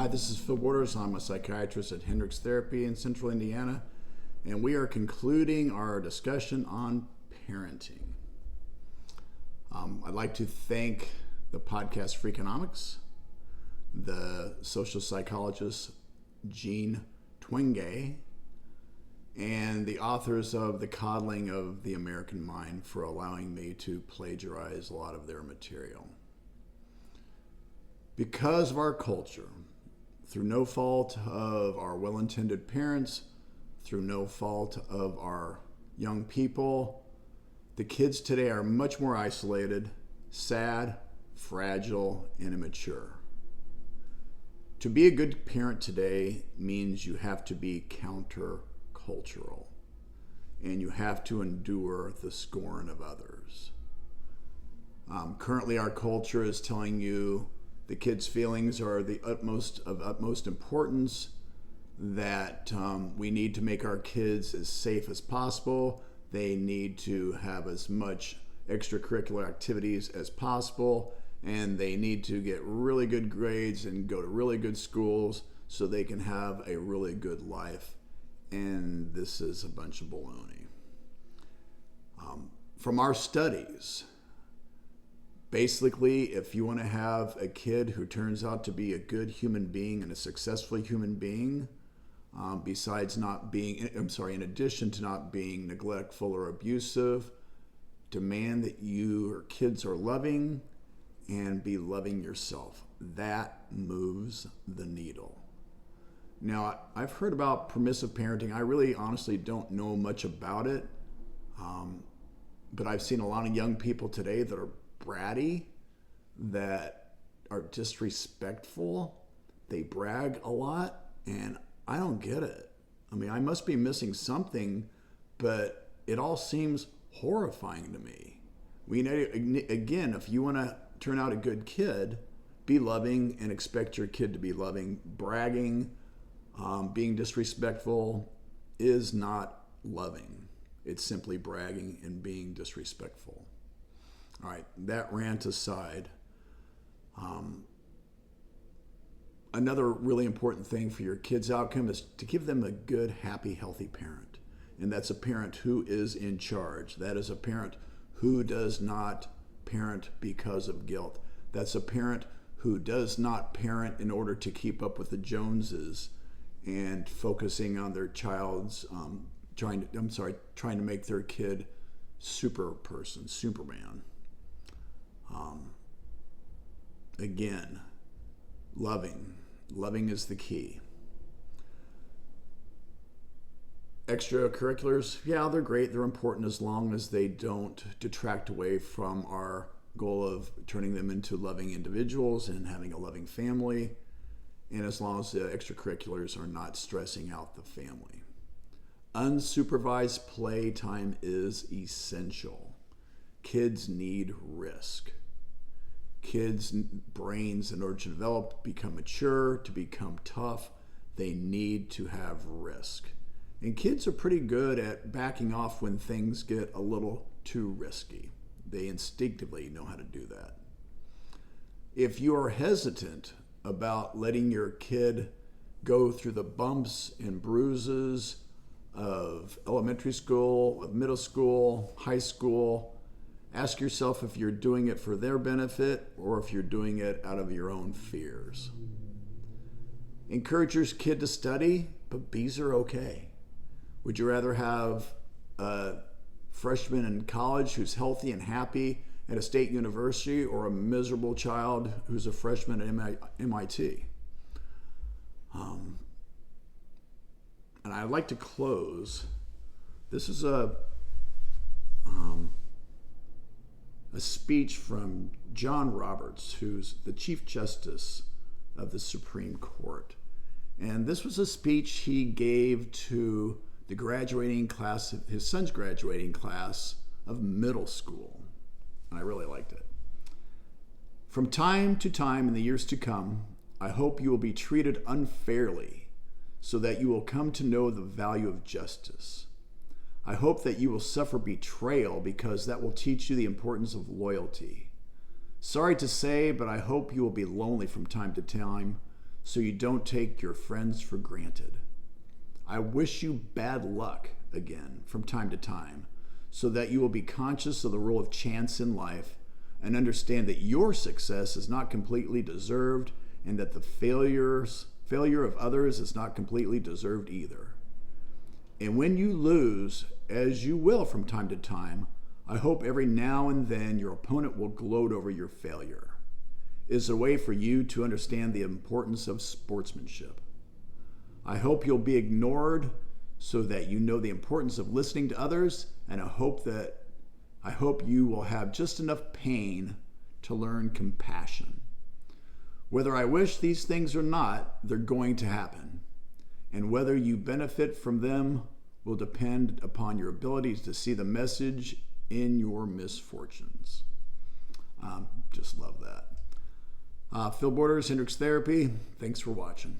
Hi, this is Phil Borders. I'm a psychiatrist at Hendricks Therapy in Central Indiana, and we are concluding our discussion on parenting. I'd like to thank the podcast Freakonomics, the social psychologist Jean Twenge, and the authors of The Coddling of the American Mind for allowing me to plagiarize a lot of their material. Because of our culture, through no fault of our well-intended parents, through no fault of our young people, the kids today are much more isolated, sad, fragile, and immature. To be a good parent today means you have to be counter-cultural, and you have to endure the scorn of others. Currently, our culture is telling you the kids' feelings are the utmost importance, that we need to make our kids as safe as possible. They need to have as much extracurricular activities as possible, and they need to get really good grades and go to really good schools so they can have a really good life. And this is a bunch of baloney. From our studies, basically, if you want to have a kid who turns out to be a good human being and a successful human being, in addition to not being neglectful or abusive, demand that your kids are loving and be loving yourself. That moves the needle. Now, I've heard about permissive parenting. I really honestly don't know much about it, but I've seen a lot of young people today that are bratty, that are disrespectful. They brag a lot, and I don't get it. I mean, I must be missing something, but it all seems horrifying to me. Again, if you want to turn out a good kid, be loving and expect your kid to be loving. Bragging, being disrespectful is not loving. It's simply bragging and being disrespectful. All right, that rant aside, another really important thing for your kids' outcome is to give them a good, happy, healthy parent. And that's a parent who is in charge. That is a parent who does not parent because of guilt. That's a parent who does not parent in order to keep up with the Joneses and focusing on their child's, trying to make their kid Superman. Again, loving is the key. Extracurriculars, yeah, they're great, they're important as long as they don't detract away from our goal of turning them into loving individuals and having a loving family, and as long as the extracurriculars are not stressing out the family. Unsupervised playtime is essential. Kids need risk. Kids' brains, in order to develop, become mature, to become tough, they need to have risk. And kids are pretty good at backing off when things get a little too risky. They instinctively know how to do that. If you are hesitant about letting your kid go through the bumps and bruises of elementary school, of middle school, high school, ask yourself if you're doing it for their benefit or if you're doing it out of your own fears. Encourage your kid to study, but B's are okay. Would you rather have a freshman in college who's healthy and happy at a state university or a miserable child who's a freshman at MIT? And I'd like to close. This is a speech from John Roberts, who's the Chief Justice of the Supreme Court. And this was a speech he gave to the graduating class, his son's graduating class of middle school. And I really liked it. From time to time in the years to come, I hope you will be treated unfairly so that you will come to know the value of justice. I hope that you will suffer betrayal because that will teach you the importance of loyalty. Sorry to say, but I hope you will be lonely from time to time so you don't take your friends for granted. I wish you bad luck again from time to time, so that you will be conscious of the role of chance in life and understand that your success is not completely deserved and that the failure of others is not completely deserved either. And when you lose, as you will from time to time, I hope every now and then your opponent will gloat over your failure. It is a way for you to understand the importance of sportsmanship. I hope you'll be ignored so that you know the importance of listening to others, and I hope you will have just enough pain to learn compassion. Whether I wish these things or not, they're going to happen. And whether you benefit from them will depend upon your ability to see the message in your misfortunes. Just love that. Phil Borders, Hendricks Therapy. Thanks for watching.